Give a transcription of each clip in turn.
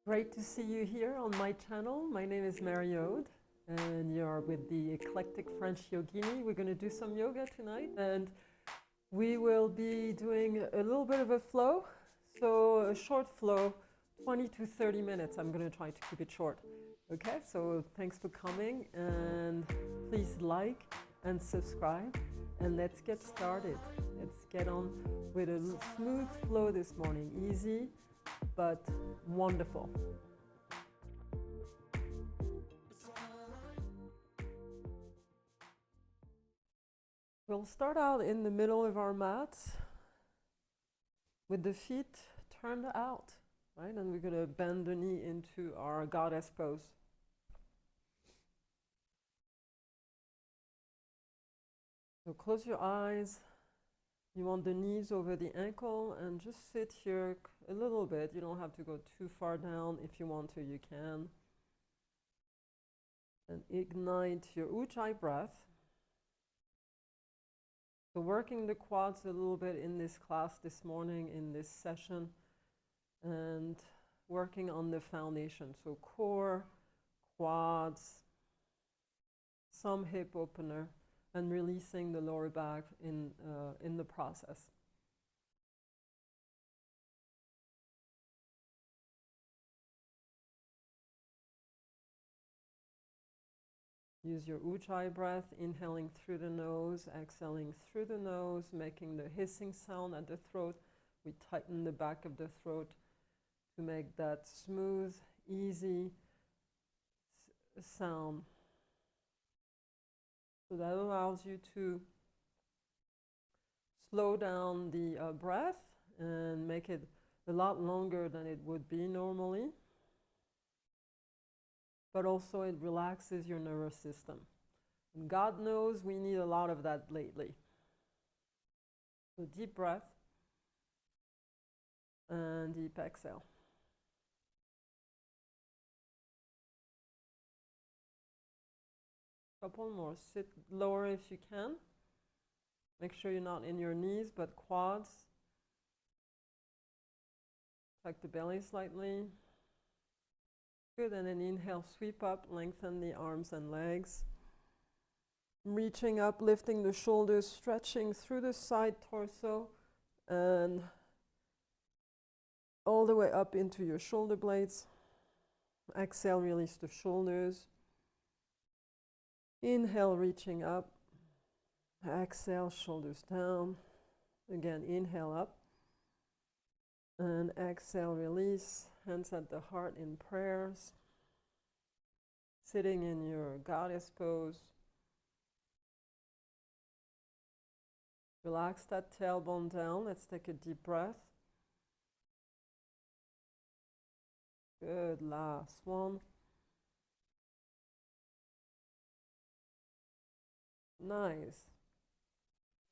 Great to see you here on my channel. My name is Marie-Aude and you're with the Eclectic French Yogini. We're going to do some yoga tonight and we will be doing a little bit of a flow. So a short flow, 20 to 30 minutes. I'm going to try to keep it short. Okay, so thanks for coming and please like and subscribe and let's get started. Let's get on with a smooth flow this morning. Easy but wonderful. We'll start out in the middle of our mat with the feet turned out, right? And we're going to bend the knee into our goddess pose. So close your eyes. You want the knees over the ankle and just sit here a little bit. You don't have to go too far down. If you want to, you can. And ignite your Ujjayi breath. So working the quads a little bit in this class this morning, in this session, and working on the foundation. So core, quads, some hip opener, and releasing the lower back in the process. Use your Ujjayi breath, inhaling through the nose, exhaling through the nose, making the hissing sound at the throat. We tighten the back of the throat to make that smooth, easy sound. So that allows you to slow down the breath and make it a lot longer than it would be normally. But also it relaxes your nervous system. And God knows we need a lot of that lately. So deep breath and deep exhale. Couple more. Sit lower if you can. Make sure you're not in your knees, but quads. Tuck the belly slightly. Good, and then inhale, sweep up, lengthen the arms and legs. Reaching up, lifting the shoulders, stretching through the side torso, and all the way up into your shoulder blades. Exhale, release the shoulders. Inhale, reaching up. Exhale, shoulders down. Again, inhale up. And exhale, release. Hands at the heart in prayers. Sitting in your goddess pose. Relax that tailbone down. Let's take a deep breath. Good, last one. Nice.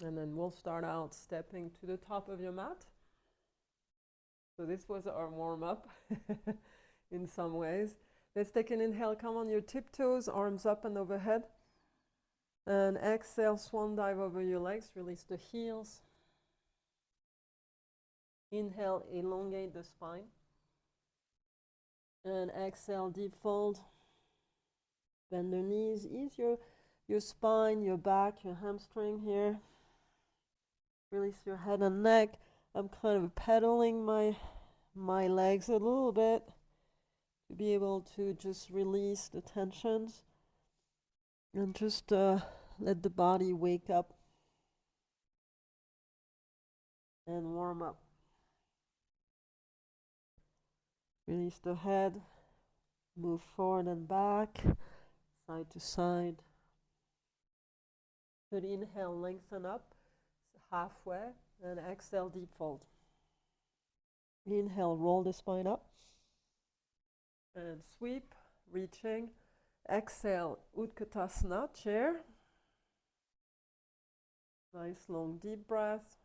And then we'll start out stepping to the top of your mat. So this was our warm-up in some ways. Let's take an inhale, come on your tiptoes, arms up and overhead. And exhale, swan dive over your legs, release the heels. Inhale, elongate the spine. And exhale, deep fold. Bend the knees, ease your spine, your back, your hamstring here. Release your head and neck. I'm kind of pedaling my legs a little bit to be able to just release the tensions and just let the body wake up and warm up. Release the head, move forward and back, side to side. Good, inhale, lengthen up halfway, and exhale, deep fold. Inhale, roll the spine up. And sweep, reaching. Exhale, Utkatasana, chair. Nice long deep breath.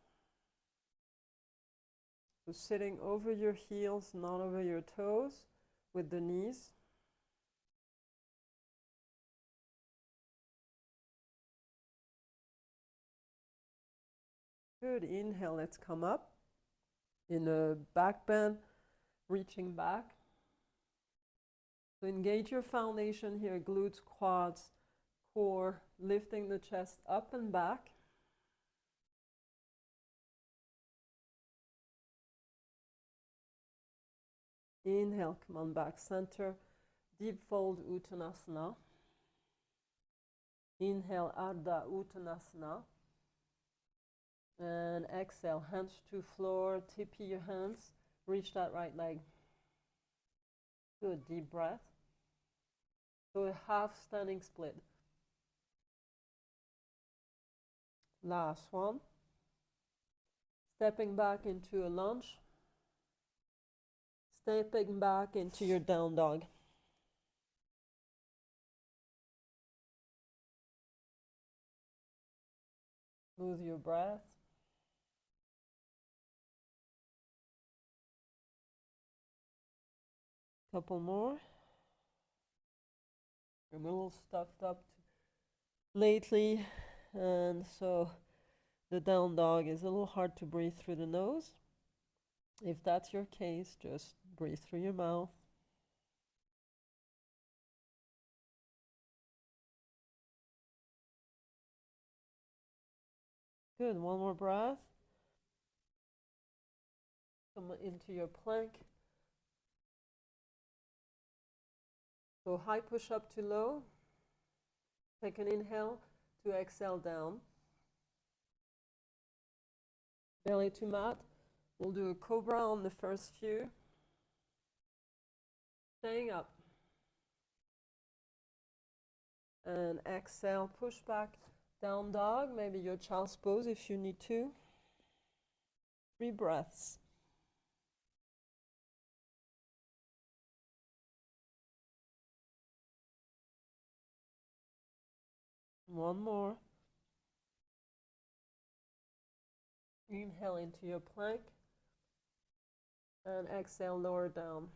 So sitting over your heels, not over your toes, with the knees. Good, inhale, let's come up in a back bend, reaching back. So engage your foundation here, glutes, quads, core, lifting the chest up and back. Inhale, come on back, center, deep fold Uttanasana. Inhale, Urdhva Uttanasana. And exhale, hands to floor, tippy your hands, reach that right leg. Good, deep breath. So a half standing split. Last one. Stepping back into a lunge. Stepping back into your down dog. Smooth your breath. Couple more. I'm a little stuffed up lately, and so the down dog is a little hard to breathe through the nose. If that's your case, just breathe through your mouth. Good, one more breath. Come into your plank. So high push up to low. Take an inhale to exhale down. Belly to mat. We'll do a cobra on the first few. Staying up. And exhale, push back, down dog, maybe your child's pose if you need to. 3 breaths. One more. Inhale into your plank. And exhale, lower down.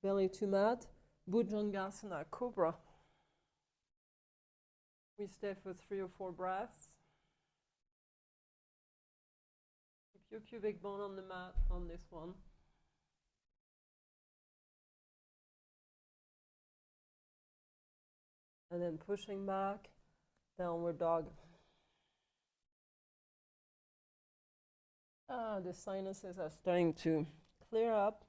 Belly to mat. Bhujangasana, cobra. We stay for 3 or 4 breaths. Keep your pubic bone on the mat on this one. And then pushing back, downward dog. The sinuses are starting to clear up.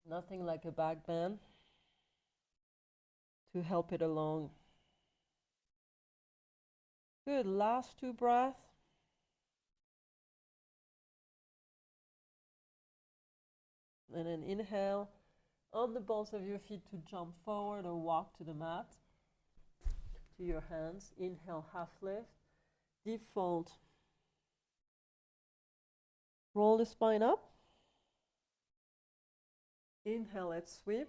Nothing like a back bend to help it along. Good, last 2 breaths. And then inhale on the balls of your feet to jump forward or walk to the mat, to your hands. Inhale, half lift, deep fold. Roll the spine up. Inhale, let's sweep.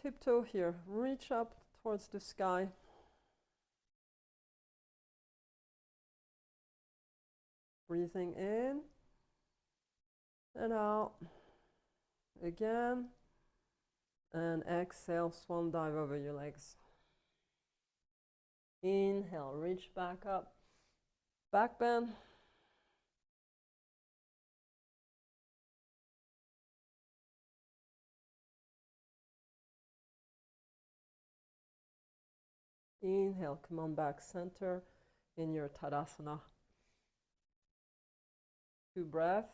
Tiptoe here, reach up towards the sky. Breathing in and out. Again. And exhale, swan dive over your legs. Inhale, reach back up. Back bend. Inhale, come on back, center in your Tadasana. 2 breaths.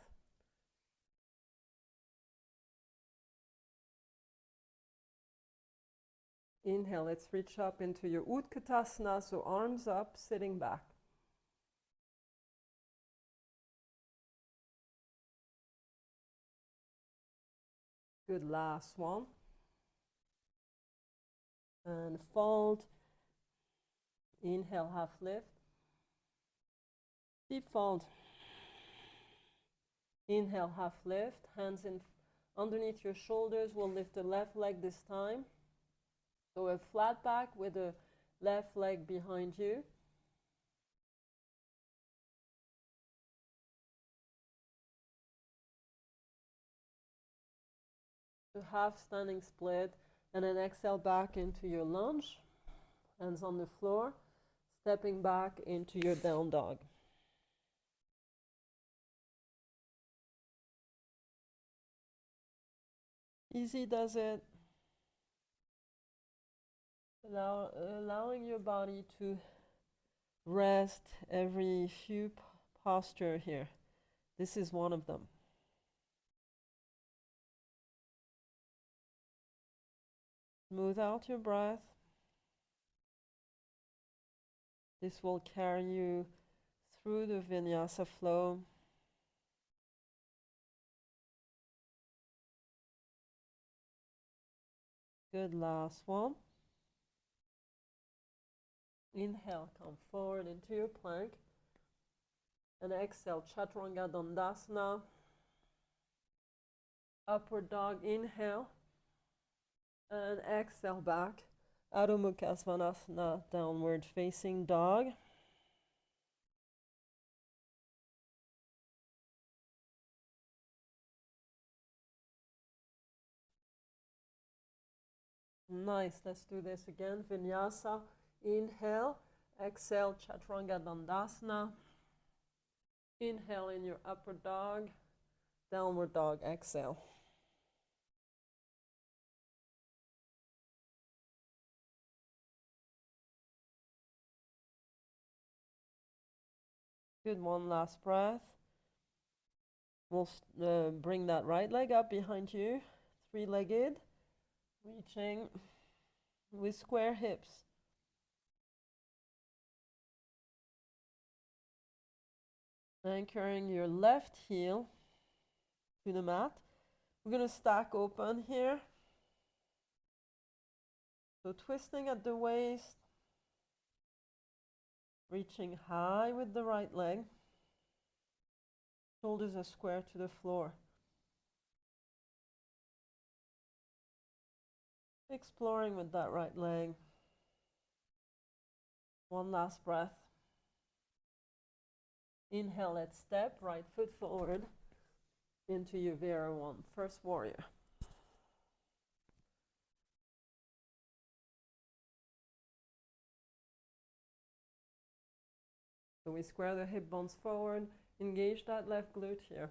Inhale, let's reach up into your Utkatasana, so arms up, sitting back. Good, last one. And fold. Inhale, half lift. Deep fold. Inhale, half lift. Hands in underneath your shoulders. We'll lift the left leg this time. So a flat back with the left leg behind you. So half standing split, and then exhale back into your lunge. Hands on the floor, stepping back into your down dog. Easy does it. Allowing your body to rest every few posture here. This is one of them. Smooth out your breath. This will carry you through the Vinyasa flow. Good, last one. Inhale, come forward into your plank. And exhale, Chaturanga Dandasana. Upward dog, inhale. And exhale back. Adho Mukha Svanasana, downward facing dog. Nice, let's do this again. Vinyasa, inhale. Exhale, Chaturanga Dandasana. Inhale in your upward dog. Downward dog, exhale. Good, one last breath. We'll bring that right leg up behind you, three-legged, reaching with square hips. Anchoring your left heel to the mat. We're going to stack open here. So twisting at the waist, reaching high with the right leg. Shoulders are square to the floor. Exploring with that right leg. One last breath. Inhale, let's step, right foot forward into your Vera-1, first warrior. So we square the hip bones forward, engage that left glute here.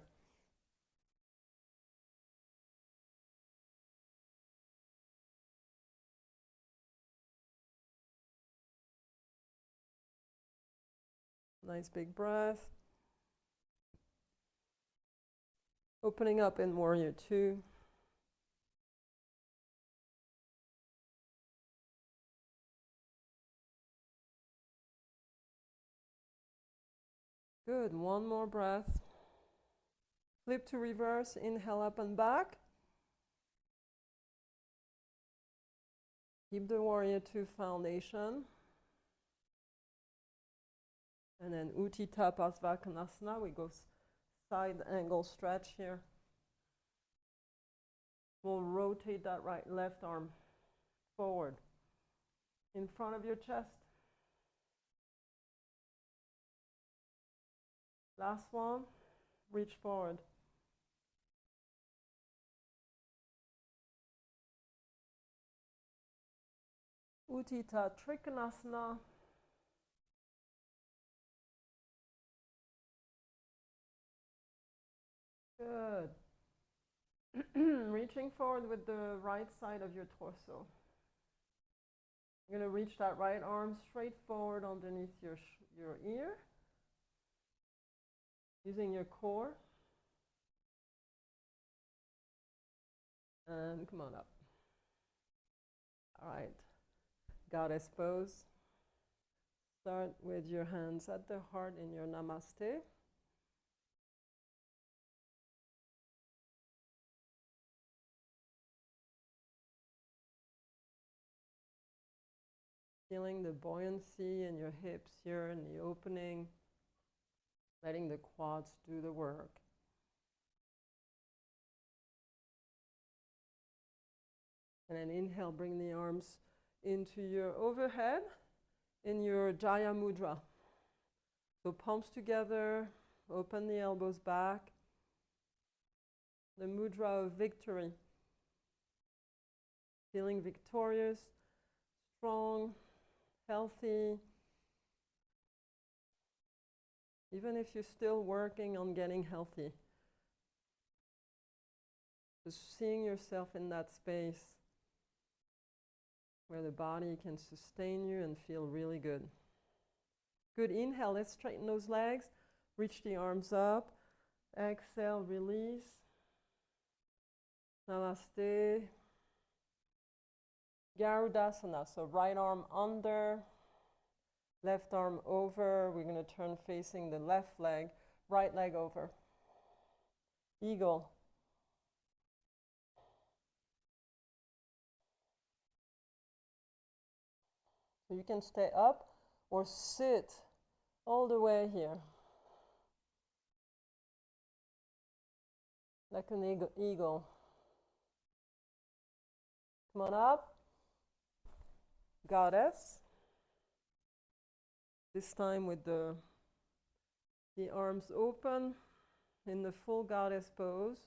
Nice big breath. Opening up in warrior 2. Good, one more breath. Flip to reverse, inhale up and back. Keep the warrior 2 foundation. And then Utkata Paschimottanasana, we go side angle stretch here. We'll rotate that right left arm forward in front of your chest. Last one, reach forward. Utkata Trikonasana. Good. Reaching forward with the right side of your torso. You're going to reach that right arm straight forward underneath your ear. Using your core. And come on up. All right. Goddess pose. Start with your hands at the heart in your namaste. Feeling the buoyancy in your hips here in the opening. Letting the quads do the work. And then inhale, bring the arms into your overhead in your Jaya Mudra. So palms together, open the elbows back. The mudra of victory. Feeling victorious, strong, healthy. Even if you're still working on getting healthy. Just seeing yourself in that space where the body can sustain you and feel really good. Good, inhale, let's straighten those legs. Reach the arms up. Exhale, release. Namaste. Garudasana, so right arm under, left arm over. We're going to turn facing the left leg, right leg over. Eagle. So you can stay up or sit all the way here. Like an eagle. Come on up. Goddess. This time with the arms open in the full goddess pose.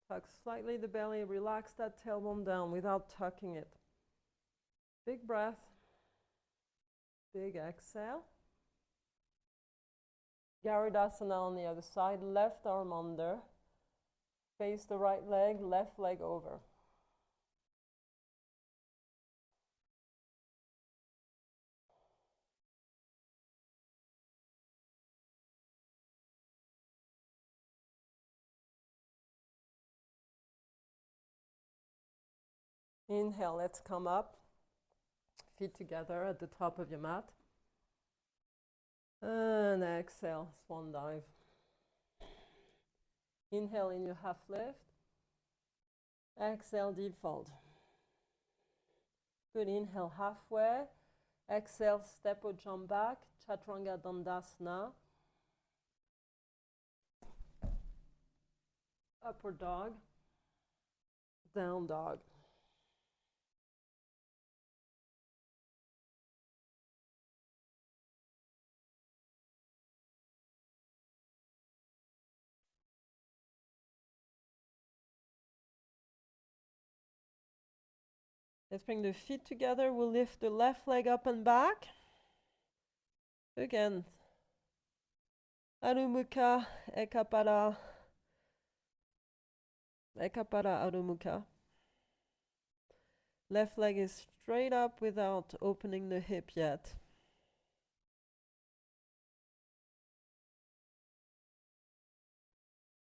Tuck slightly the belly, relax that tailbone down without tucking it. Big breath. Big exhale. Garudasana on the other side, left arm under. Face the right leg, left leg over. Inhale, let's come up. Feet together at the top of your mat. And exhale, swan dive. Inhale in your half lift. Exhale, deep fold. Good, inhale halfway. Exhale, step or jump back. Chaturanga Dandasana. Upward dog. Down dog. Let's bring the feet together. We'll lift the left leg up and back. Again. Adho Mukha, Ekapara. Ekapara, Adho Mukha. Left leg is straight up without opening the hip yet.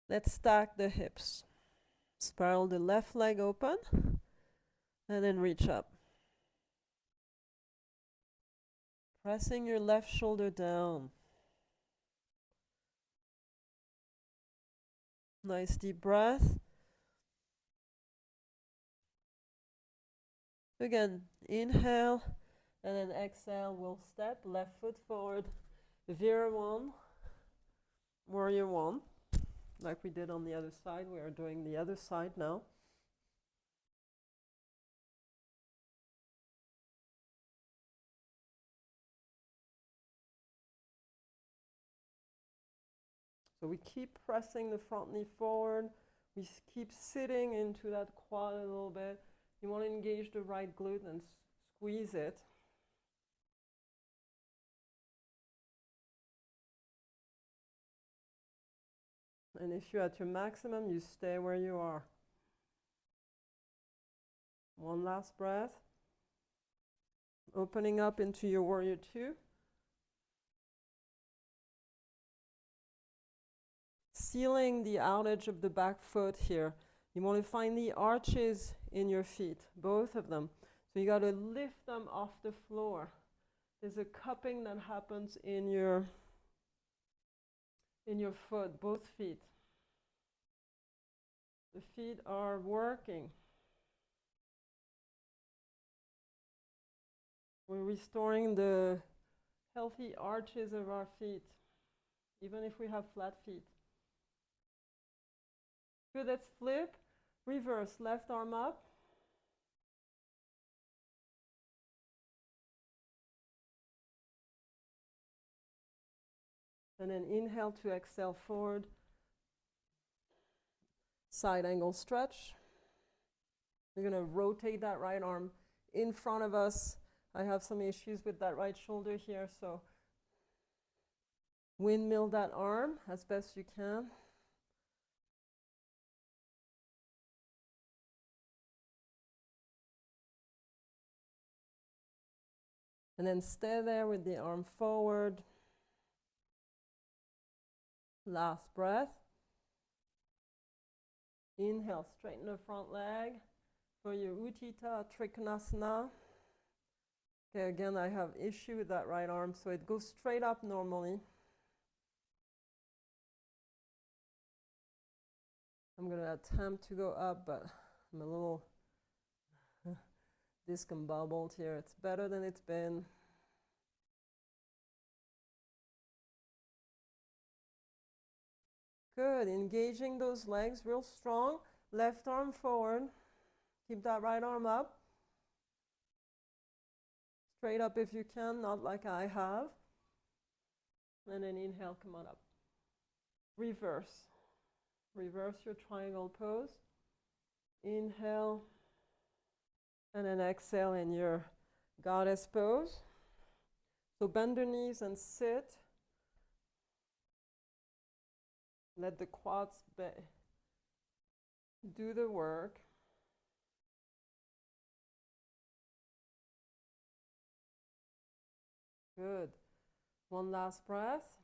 Let's stack the hips. Spiral the left leg open. And then reach up. Pressing your left shoulder down. Nice deep breath. Again, inhale and then exhale. We'll step left foot forward. Vira 1, warrior 1. Like we did on the other side. We are doing the other side now. So we keep pressing the front knee forward. We keep sitting into that quad a little bit. You want to engage the right glute and squeeze it. And if you're at your maximum, you stay where you are. One last breath. Opening up into your warrior 2. Sealing the out edge of the back foot here. You want to find the arches in your feet, both of them. So you got to lift them off the floor. There's a cupping that happens in your foot, both feet. The feet are working. We're restoring the healthy arches of our feet, even if we have flat feet. Good, let's flip. Reverse, left arm up. And then inhale to exhale forward. Side angle stretch. We're going to rotate that right arm in front of us. I have some issues with that right shoulder here, so windmill that arm as best you can. And then stay there with the arm forward. Last breath. Inhale, straighten the front leg for your Ujjayi Trikonasana. Okay, again, I have issue with that right arm, so it goes straight up normally. I'm going to attempt to go up, but I'm a little discombobbled here. It's better than it's been. Good, engaging those legs real strong. Left arm forward. Keep that right arm up. Straight up if you can, not like I have. And then inhale, come on up. Reverse. Reverse your triangle pose. Inhale. And then exhale in your goddess pose. So bend the knees and sit. Let the quads do the work. Good. One last breath.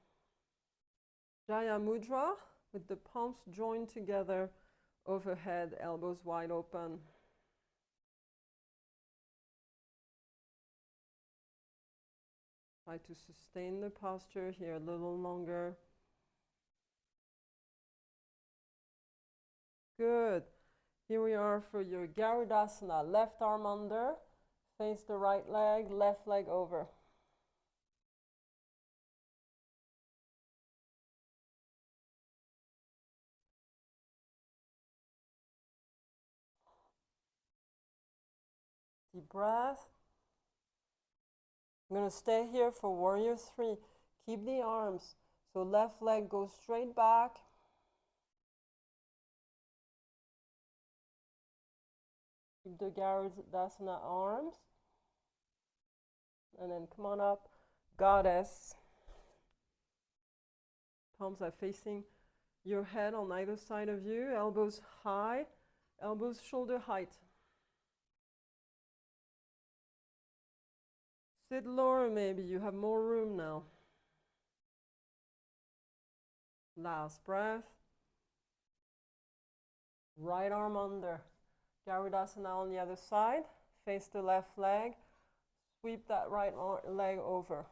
Jaya Mudra with the palms joined together overhead, elbows wide open. Try to sustain the posture here a little longer. Good. Here we are for your Garudasana. Left arm under, face the right leg, left leg over. Deep breath. I'm going to stay here for warrior 3. Keep the arms. So left leg goes straight back. Keep the Garudasana arms. And then come on up. Goddess. Palms are facing your head on either side of you. Elbows high. Elbows shoulder height. Sit lower maybe. You have more room now. Last breath. Right arm under. Garudasana on the other side. Face the left leg. Sweep that right leg over.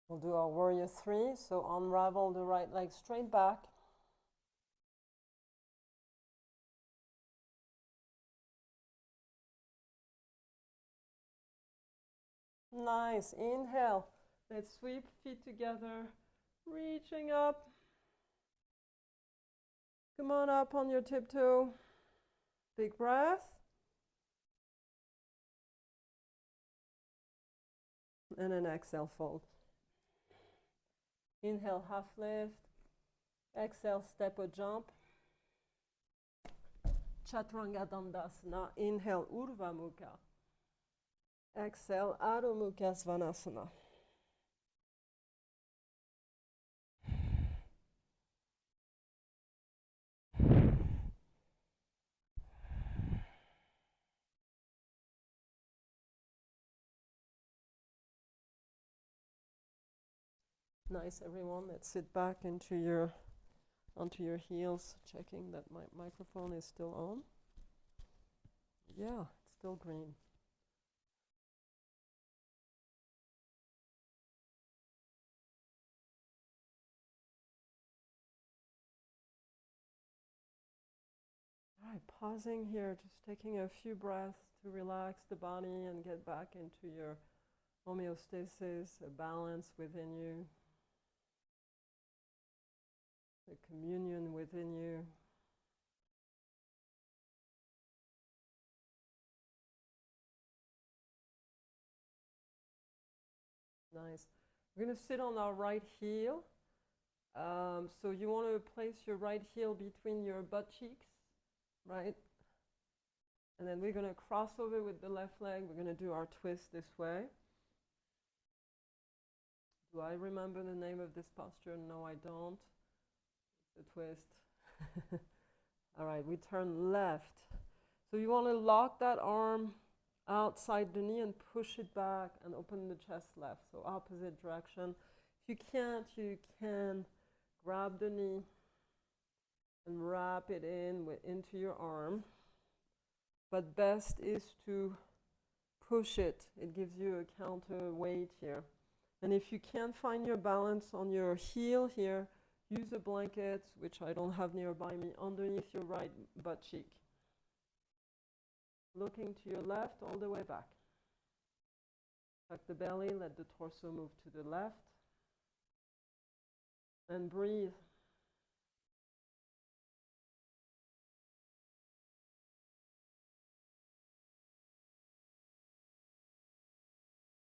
We'll do our warrior 3. So unravel the right leg straight back. Nice. Inhale. Let's sweep feet together. Reaching up. Come on up on your tiptoe. Big breath. And an exhale, fold. Inhale, half lift. Exhale, step or jump. Chaturanga Dandasana. Inhale, Urdhva mukha. Exhale, Adho Mukha Svanasana. Nice, everyone. Let's sit back onto your heels, checking that my microphone is still on. Yeah, it's still green. All right, pausing here, just taking a few breaths to relax the body and get back into your homeostasis, a balance within you, the communion within you. Nice. We're going to sit on our right heel. So you want to place your right heel between your butt cheeks, right? And then we're going to cross over with the left leg. We're going to do our twist this way. Do I remember the name of this posture? No, I don't. It's a twist. All right, we turn left. So you want to lock that arm outside the knee and push it back and open the chest left. So opposite direction. If you can't, you can grab the knee and wrap it into your arm. But best is to push it. It gives you a counter weight here. And if you can't find your balance on your heel here, use a blanket, which I don't have nearby me, underneath your right butt cheek. Looking to your left all the way back. Tuck the belly, let the torso move to the left. And breathe.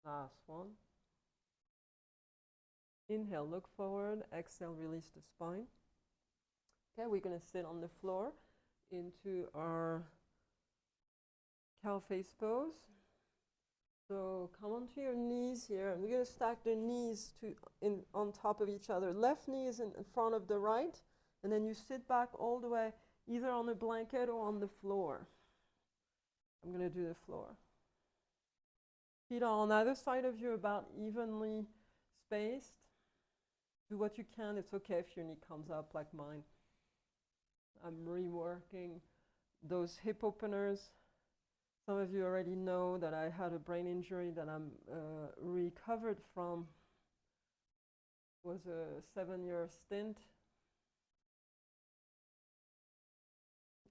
Last one. Inhale, look forward. Exhale, release the spine. Okay, we're going to sit on the floor into our cow face pose. So come onto your knees here, and we're going to stack the knees on top of each other. Left knee is in front of the right, and then you sit back all the way, either on a blanket or on the floor. I'm going to do the floor. Feet are on either side of you, about evenly spaced. Do what you can. It's okay if your knee comes up like mine. I'm reworking those hip openers. Some of you already know that I had a brain injury that I'm recovered from. It was a 7-year stint.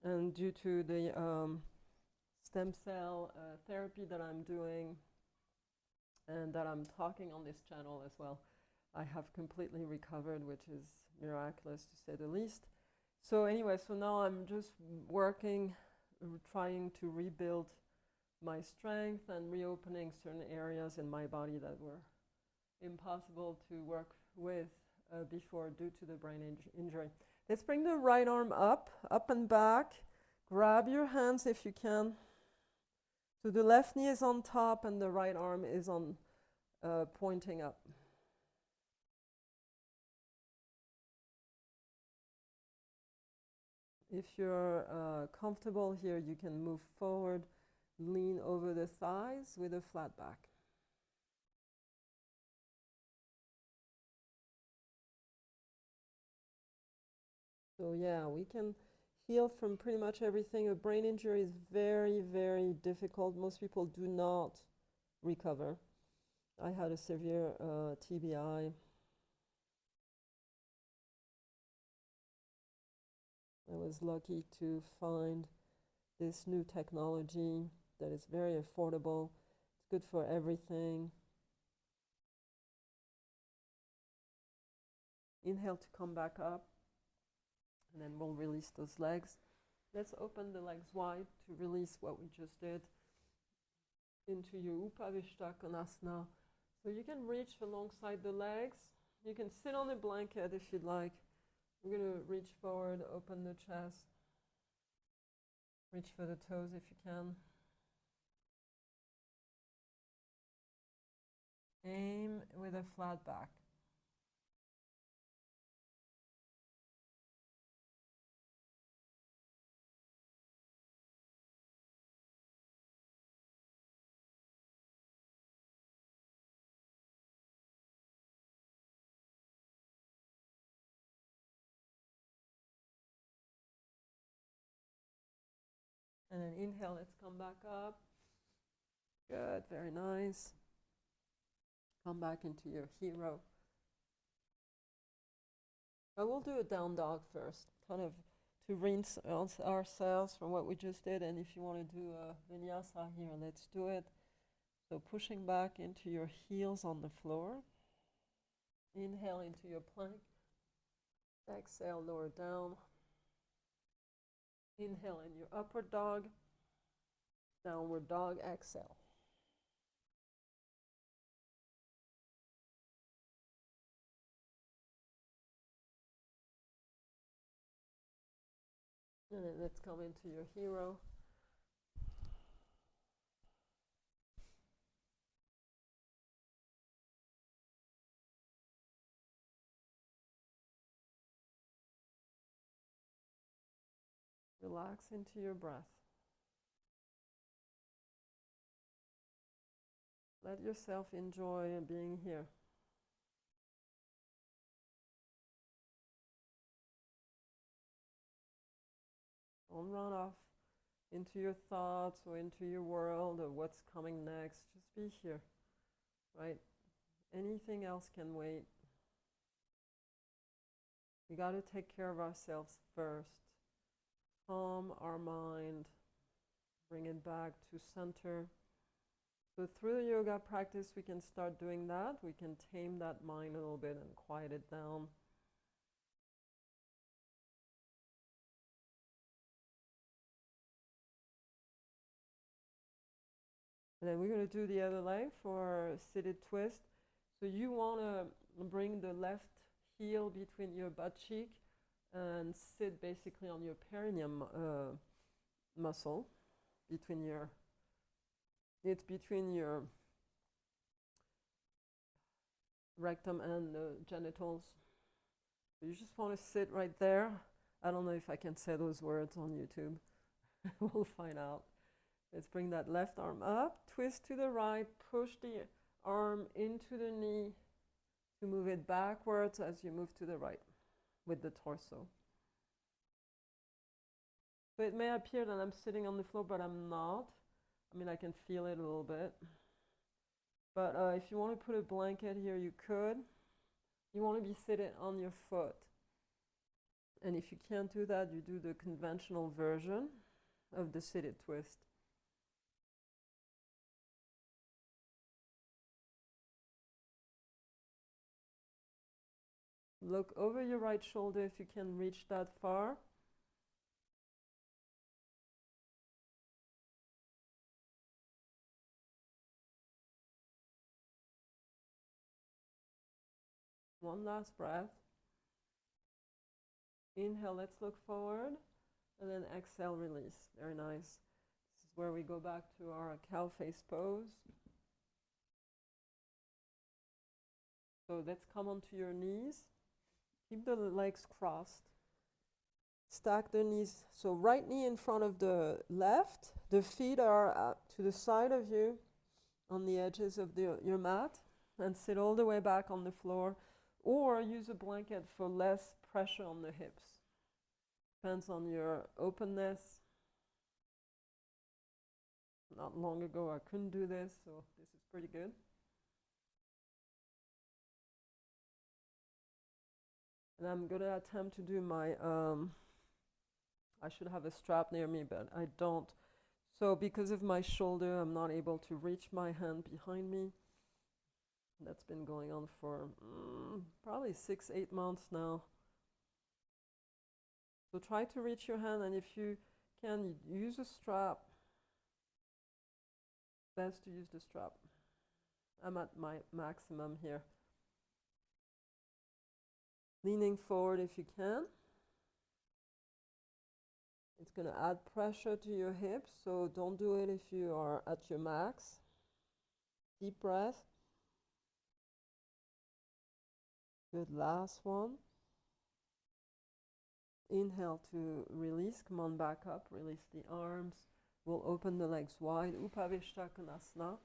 And due to the stem cell therapy that I'm doing and that I'm talking on this channel as well, I have completely recovered, which is miraculous to say the least. So anyway, so now I'm just working, trying to rebuild my strength and reopening certain areas in my body that were impossible to work with before due to the brain injury. Let's bring the right arm up and back. Grab your hands if you can. So the left knee is on top and the right arm is on pointing up. If you're comfortable here, you can move forward, lean over the thighs with a flat back. So yeah, we can heal from pretty much everything. A brain injury is very, very difficult. Most people do not recover. I had a severe TBI. I was lucky to find this new technology that is very affordable. It's good for everything. Inhale to come back up, and then we'll release those legs. Let's open the legs wide to release what we just did into your Konasana. So you can reach alongside the legs. You can sit on a blanket if you'd like. We're going to reach forward, open the chest. Reach for the toes if you can. Aim with a flat back. And then inhale, let's come back up. Good, very nice. Come back into your hero. I will do a down dog first, kind of to rinse ourselves from what we just did. And if you want to do a vinyasa here, let's do it. So pushing back into your heels on the floor. Inhale into your plank. Exhale, lower down. Inhale in your upward dog. Downward dog, exhale. And then let's come into your hero. Relax into your breath. Let yourself enjoy being here. Don't run off into your thoughts or into your world or what's coming next. Just be here, right? Anything else can wait. We got to take care of ourselves first. Calm our mind, bring it back to center. So through the yoga practice, we can start doing that. We can tame that mind a little bit and quiet it down. And then we're going to do the other leg for seated twist. So you want to bring the left heel between your butt cheek and sit basically on your perineum muscle between your, it's between your rectum and the genitals. So you just want to sit right there. I don't know if I can say those words on YouTube. We'll find out. Let's bring that left arm up, twist to the right, push the arm into the knee to move it backwards as you move to the right with the torso. So it may appear that I'm sitting on the floor, but I'm not. I mean, I can feel it a little bit. But if you want to put a blanket here, you could. You want to be sitting on your foot. And if you can't do that, you do the conventional version of the seated twist. Look over your right shoulder if you can reach that far. One last breath. Inhale, let's look forward. And then exhale, release. Very nice. This is where we go back to our cow face pose. So let's come onto your knees. Keep the legs crossed. Stack the knees. So right knee in front of the left. The feet are to the side of you on the edges of your mat. And sit all the way back on the floor. Or use a blanket for less pressure on the hips. Depends on your openness. Not long ago I couldn't do this, so this is pretty good. And I'm going to attempt to do my, I should have a strap near me, but I don't. So because of my shoulder, I'm not able to reach my hand behind me. That's been going on for probably 6-8 months now. So try to reach your hand, and if you can, use a strap. Best to use the strap. I'm at my maximum here. Leaning forward if you can. It's going to add pressure to your hips, so don't do it if you are at your max. Deep breath. Good, last one. Inhale to release, come on back up, release the arms. We'll open the legs wide, Upavishta Konasana.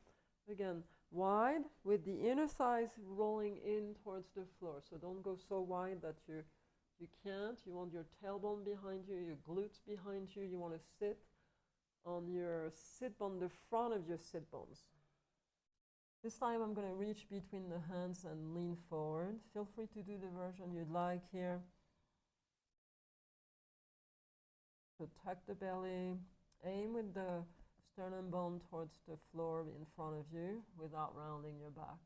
Again, wide with the inner thighs rolling in towards the floor. So don't go so wide that you can't. You want your tailbone behind you, your glutes behind you. You want to sit on your sit bone, the front of your sit bones. This time I'm going to reach between the hands and lean forward. Feel free to do the version you'd like here. So tuck the belly, aim with the sternum bone towards the floor in front of you without rounding your back.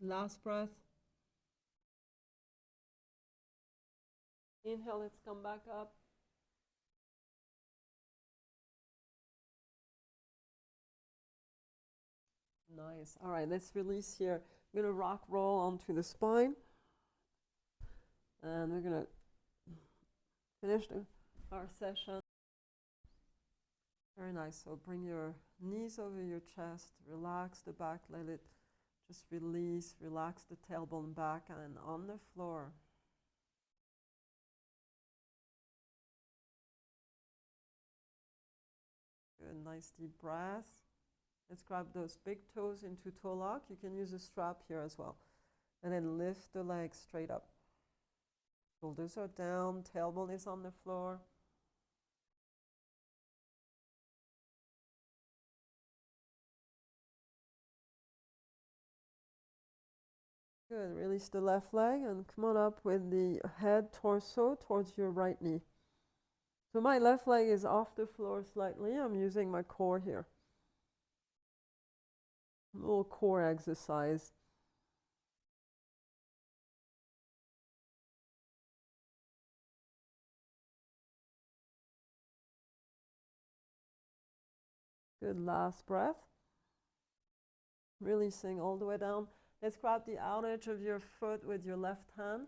Last breath. Inhale, let's come back up. Nice. All right, let's release here. I'm going to rock roll onto the spine. And we're going to finish our session. Very nice. So bring your knees over your chest. Relax the back. Let it just release. Relax the tailbone back and on the floor. Good. Nice deep breath. Let's grab those big toes into toe lock. You can use a strap here as well. And then lift the legs straight up. Shoulders are down. Tailbone is on the floor. Good. Release the left leg and come on up with the head, torso towards your right knee. So my left leg is off the floor slightly. I'm using my core here. A little core exercise. Good. Last breath. Releasing all the way down. Let's grab the outer edge of your foot with your left hand.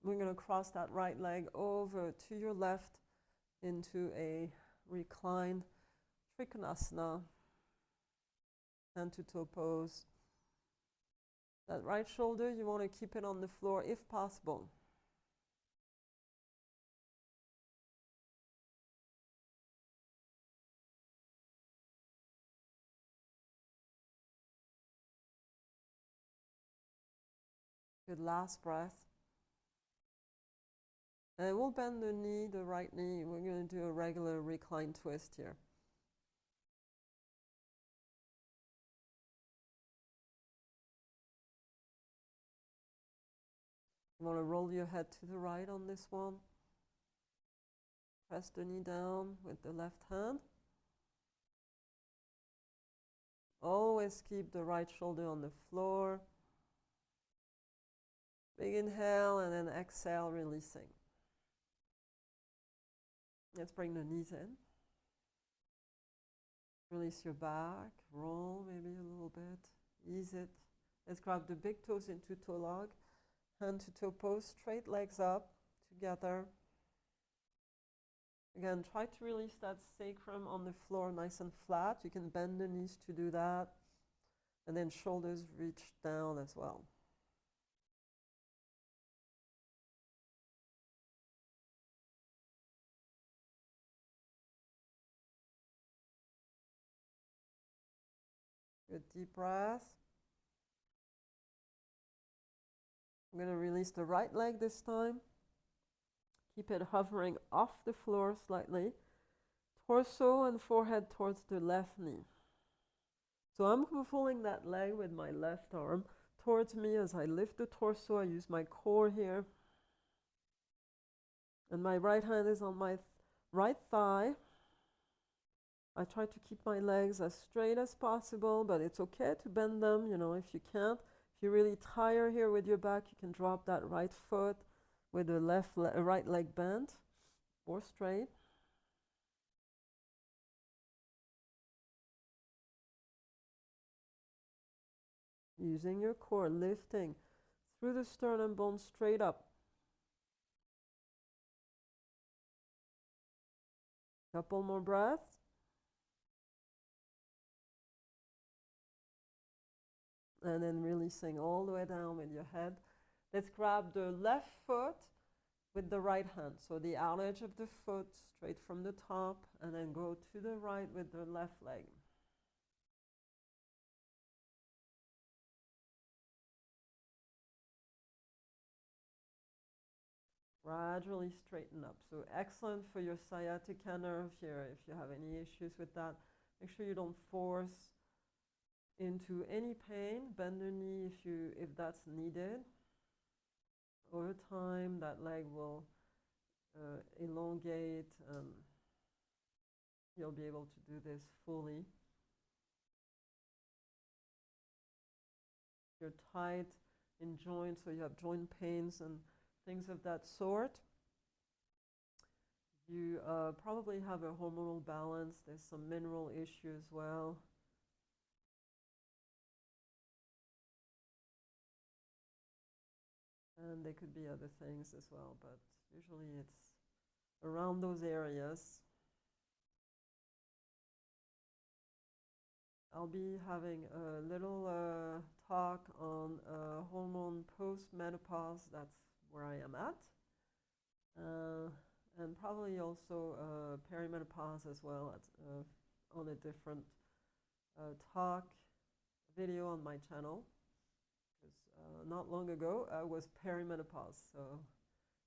We're going to cross that right leg over to your left into a reclined Konasana, hand to toe pose. That right shoulder, you want to keep it on the floor if possible. Good. Last breath. And we'll bend the knee, the right knee. We're going to do a regular recline twist here. You want to roll your head to the right on this one. Press the knee down with the left hand. Always keep the right shoulder on the floor. Big inhale and then exhale, releasing. Let's bring the knees in. Release your back, roll maybe a little bit, ease it. Let's grab the big toes into toe lock, hand to toe pose, straight legs up together. Again, try to release that sacrum on the floor nice and flat. You can bend the knees to do that. And then shoulders reach down as well. Good. Deep breath. I'm going to release the right leg this time. Keep it hovering off the floor slightly. Torso and forehead towards the left knee. So I'm pulling that leg with my left arm towards me as I lift the torso. I use my core here. And my right hand is on my right thigh. I try to keep my legs as straight as possible, but it's okay to bend them, if you can't. If you're really tired here with your back, you can drop that right foot with the right leg bent or straight. Using your core, lifting through the sternum bone straight up. Couple more breaths. And then releasing all the way down with your head. Let's grab the left foot with the right hand. So the outer edge of the foot straight from the top, and then go to the right with the left leg. Gradually straighten up. So excellent for your sciatica nerve here. If you have any issues with that, make sure you don't force into any pain. Bend the knee if that's needed. Over time, that leg will elongate, and you'll be able to do this fully. You're tight in joints, so you have joint pains and things of that sort. You probably have a hormonal balance. There's some mineral issue as well. And there could be other things as well, but usually it's around those areas. I'll be having a little talk on hormone post-menopause. That's where I am at. And probably also perimenopause as well on a different talk video on my channel. Because not long ago I was perimenopause, so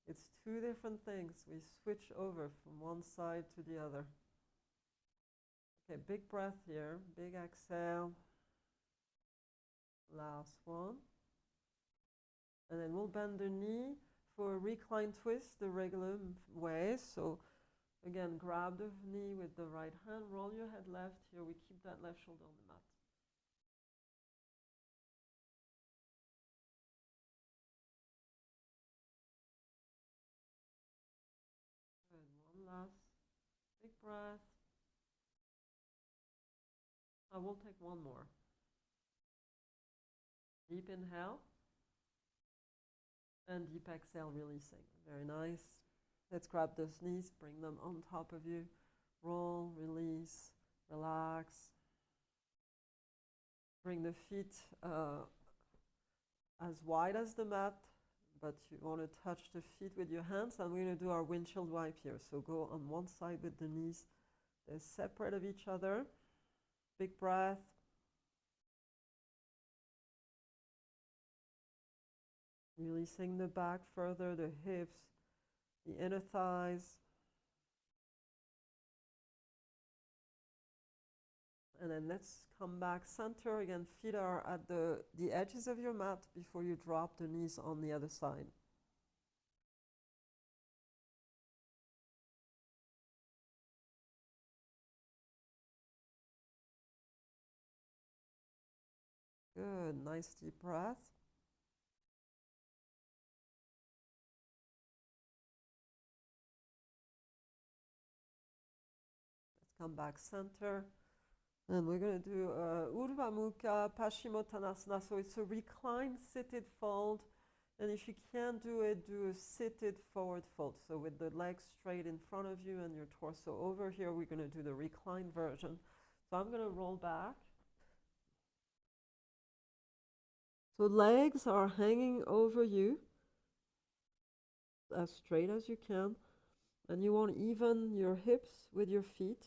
it's two different things. We switch over from one side to the other. Okay, big breath here, big exhale. Last one. And then we'll bend the knee for a recline twist the regular way. So again, grab the knee with the right hand, roll your head left. Here we keep that left shoulder on the mat. Good, one last big breath. I will take one more. Deep inhale. And deep exhale, releasing. Very nice. Let's grab those knees, bring them on top of you. Roll, release, relax. Bring the feet as wide as the mat, but you want to touch the feet with your hands. And we're going to do our windshield wipe here. So go on one side with the knees. They're separate of each other. Big breath. Releasing the back further, the hips, the inner thighs. And then let's come back center. Again, feet are at the edges of your mat before you drop the knees on the other side. Good, nice deep breath. Let's come back center. And we're going to do Urdhva mukha, paschimottanasana. So it's a reclined seated fold. And if you can't do it, do a seated forward fold. So with the legs straight in front of you and your torso over here, we're going to do the reclined version. So I'm going to roll back. So legs are hanging over you as straight as you can. And you want to even your hips with your feet.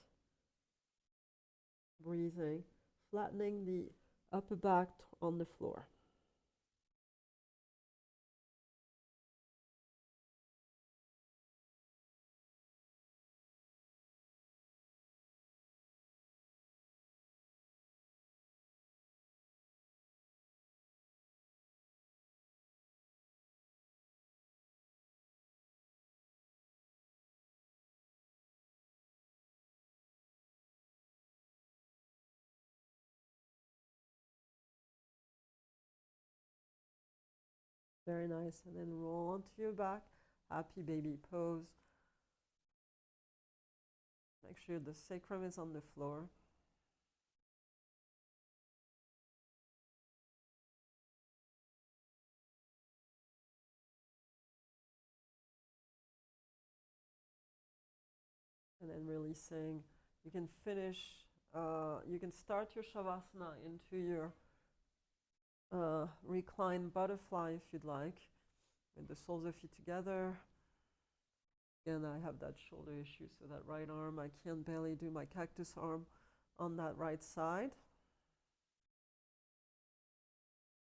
Breathing, flattening the upper back on the floor. Very nice. And then roll onto your back. Happy baby pose. Make sure the sacrum is on the floor. And then releasing. You can finish, you can start your Savasana into your reclined butterfly if you'd like, with the soles of feet together. Again, I have that shoulder issue, so that right arm, I can barely do my cactus arm on that right side.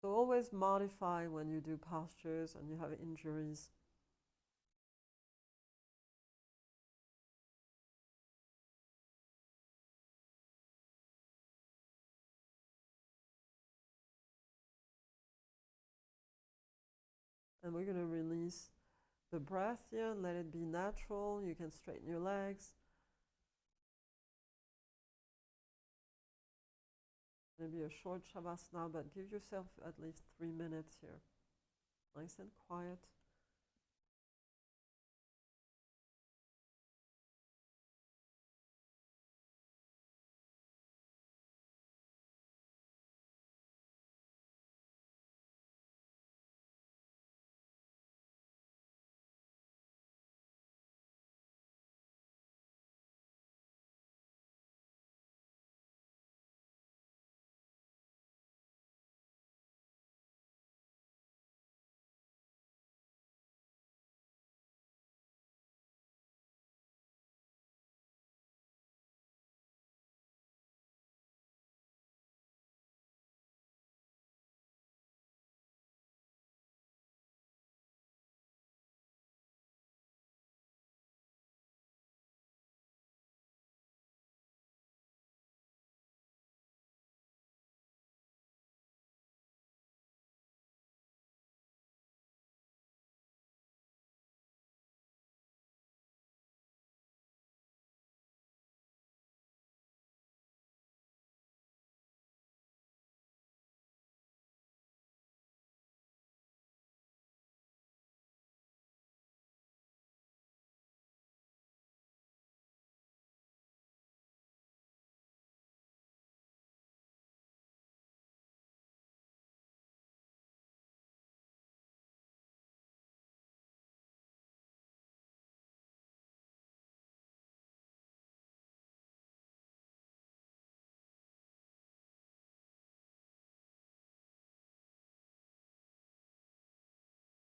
So always modify when you do postures and you have injuries. And we're going to release the breath here and let it be natural. You can straighten your legs. Maybe a short Shavasana, but give yourself at least 3 minutes here. Nice and quiet.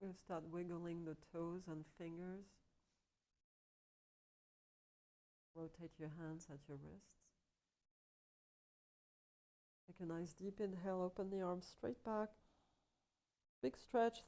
We'll start wiggling the toes and fingers. Rotate your hands at your wrists. Take a nice deep inhale, open the arms straight back. Big stretch.